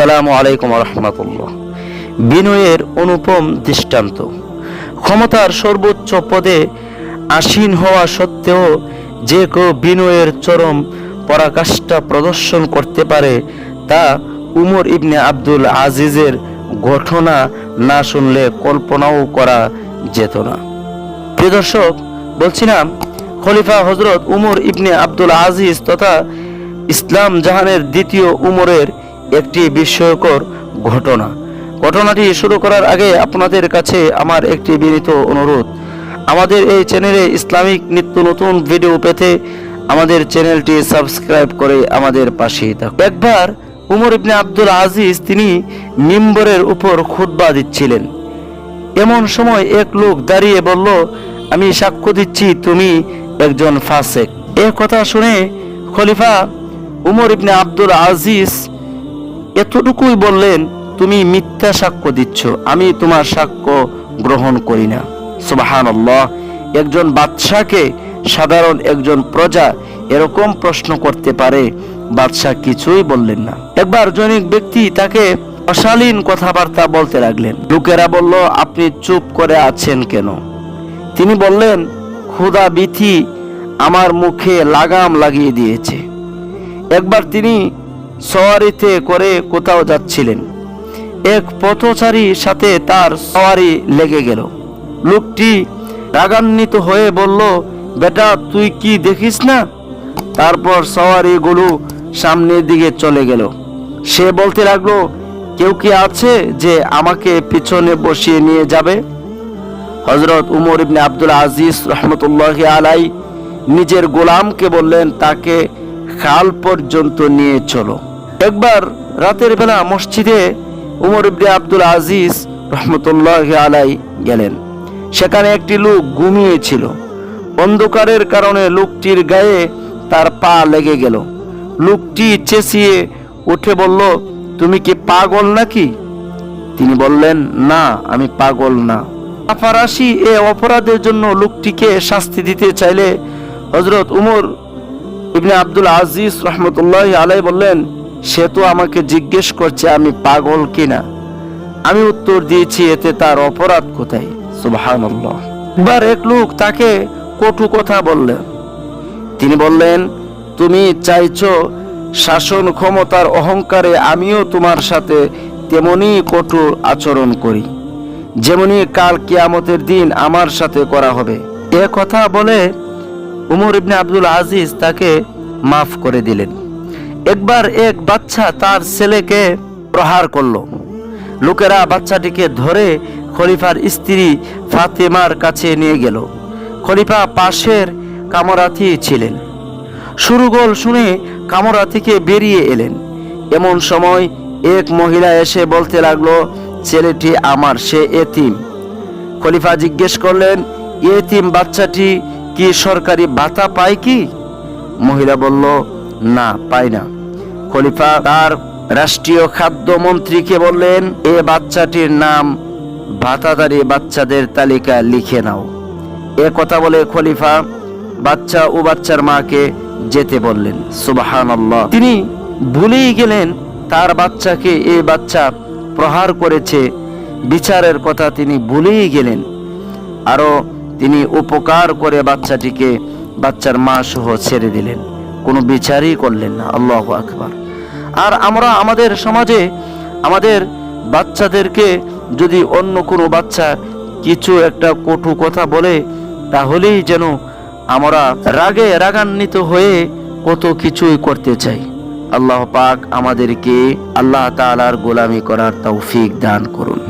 আসসালামু আলাইকুম রহমতুল্লাহ। বিনয়ের অনুপম দৃষ্টান্ত। ক্ষমতার সর্বোচ্চ পদে আসীন হওয়া সত্ত্বেও যে কেউ বিনয়ের চরম পরাকাষ্ঠা প্রদর্শন করতে পারে, তা উমর ইবনে আব্দুল আজিজের ঘটনা না শুনলে কল্পনাও করা যেত না। প্রিয় দর্শক, বলছিলাম খলিফা হজরত উমর ইবনে আব্দুল আজিজ তথা ইসলাম জাহানের দ্বিতীয় উমরের একটি বিস্ময়কর ঘটনাটি শুরু করার আগে আপনাদের কাছে আমার একটি বিনীত অনুরোধ, আমাদের এই চ্যানেলে ইসলামিক নিত্য নতুন ভিডিও পেতে আমাদের চ্যানেলটি সাবস্ক্রাইব করে আমাদের পাশেই থাকুন। একবার উমর ইবনে আব্দুল আজিজ তিনি মিম্বরের উপর খুতবা দিচ্ছিলেন। এমন সময় এক লোক দাঁড়িয়ে বলল, আমি সাক্ষ্য দিচ্ছি তুমি একজন ফাসেক। এ কথা শুনে খলিফা উমর ইবনে আব্দুল আজিজ এতটুকুই বললেন, তুমি মিথ্যা সাক্ষ্য দিচ্ছ, আমি তোমার সাক্ষ্য গ্রহণ করি না। সুবহানাল্লাহ। একজন বাদশাকে সাধারণ একজন প্রজা এরকম প্রশ্ন করতে পারে? বাদশাহ কিছুই বললেন না। একবার জনৈক ব্যক্তি তাকে অশালীন কথাবার্তা বলতে লাগলেন। লোকেরা বলল, আপনি চুপ করে আছেন কেন? তিনি বললেন, ক্ষুধা বিথি আমার মুখে লাগাম লাগিয়ে দিয়েছে। একবার তিনি সওয়ারিতে করে কোথাও যাচ্ছিলেন, এক পথচারীর সাথে তার সওয়ারি লেগে গেল। লোকটি রাগান্বিত হয়ে বলল, বেটা তুই কি দেখিস না? তারপর সওয়ারিগুলো সামনের দিকে চলে গেল। সে বলতে লাগলো, কেউ কি আছে যে আমাকে পিছনে বসিয়ে নিয়ে যাবে? হযরত উমর ইবনে আব্দুল আজিজ রহমতুল্লাহি আলাইহি নিজের গোলামকে বললেন, তাকে খাল পর্যন্ত নিয়ে চলো। একবার রাতের বেলা মসজিদে উমর ইবনে আব্দুল আজিজ রহমতুল্লাহি আলাইহি গেলেন। সেখানে একটি লোক ঘুমিয়েছিল। অন্ধকারের কারণে লোকটির গায়ে তার পা লেগে গেল। লোকটি চেঁচিয়ে উঠে বলল, তুমি কি পাগল নাকি? তিনি বললেন, না, আমি পাগল না। ফারাসি এ অপরাধের জন্য লোকটিকে শাস্তি দিতে চাইলে হযরত উমর ইবনে আব্দুল আজিজ রহমতুল্লাহি আলাইহি বললেন, সে তো আমাকে জিজ্ঞেস করছে আমি পাগল কিনা। আমি উত্তর দিয়েছি, এতে তার অপরাধ কোথায়? সুবহানাল্লাহ। একবার এক লোক তাকে কটু কথা বললেন। তিনি বললেন, তুমি চাইছো শাসন ক্ষমতার অহংকারে আমিও তোমার সাথে তেমনি কঠোর আচরণ করি, যেমনি কাল কিয়ামতের দিন আমার সাথে করা হবে। এ কথা বলে উমর ইবনে আব্দুল আজিজ তাকে মাফ করে দিলেন। একবার এক বাচ্চা তার ছেলেকে প্রহার করলো। লোকেরা বাচ্চাটিকে ধরে খলিফার স্ত্রী ফাতেমার কাছে নিয়ে গেল। খলিফা পাশের কামরাতে ছিলেন। সুরগোল শুনে কামরা থেকে বেরিয়ে এলেন। এমন সময় এক মহিলা এসে বলতে লাগলো, ছেলেটি আমার, সে এতিম। খলিফা জিজ্ঞেস করলেন, এতিম বাচ্চাটি কি সরকারি ভাতা পায় কি? মহিলা বলল, না, পায় না। খলিফা তার রাষ্ট্রীয় খাদ্য মন্ত্রীকে বললেন, এ বাচ্চাটির নাম ভাতাদারী বাচ্চাদের তালিকা লিখে নাও। এ কথা বলে খলিফা বাচ্চা ও বাচ্চার মাকে যেতে বললেন। সুবহানাল্লাহ। তিনি ভুলেই গেলেন তার বাচ্চাকে এই বাচ্চা প্রহার করেছে। বিচারের কথা তিনি ভুলেই গেলেন। আরো তিনি উপকার করে বাচ্চাটিকে বাচ্চার মা সহ ছেড়ে দিলেন, কোনো বিচারই করলেন না। আল্লাহু আকবার। আর আমরা আমাদের সমাজে আমাদের বাচ্চাদেরকে যদি অন্য কোনো বাচ্চা কিছু একটা কটু কথা বলে, তাহলেই যেন আমরা রাগান্বিত হয়ে কত কিছুই করতে চাই। আল্লাহ পাক আমাদেরকে আল্লাহ তাআলার গোলামি করার তৌফিক দান করুন।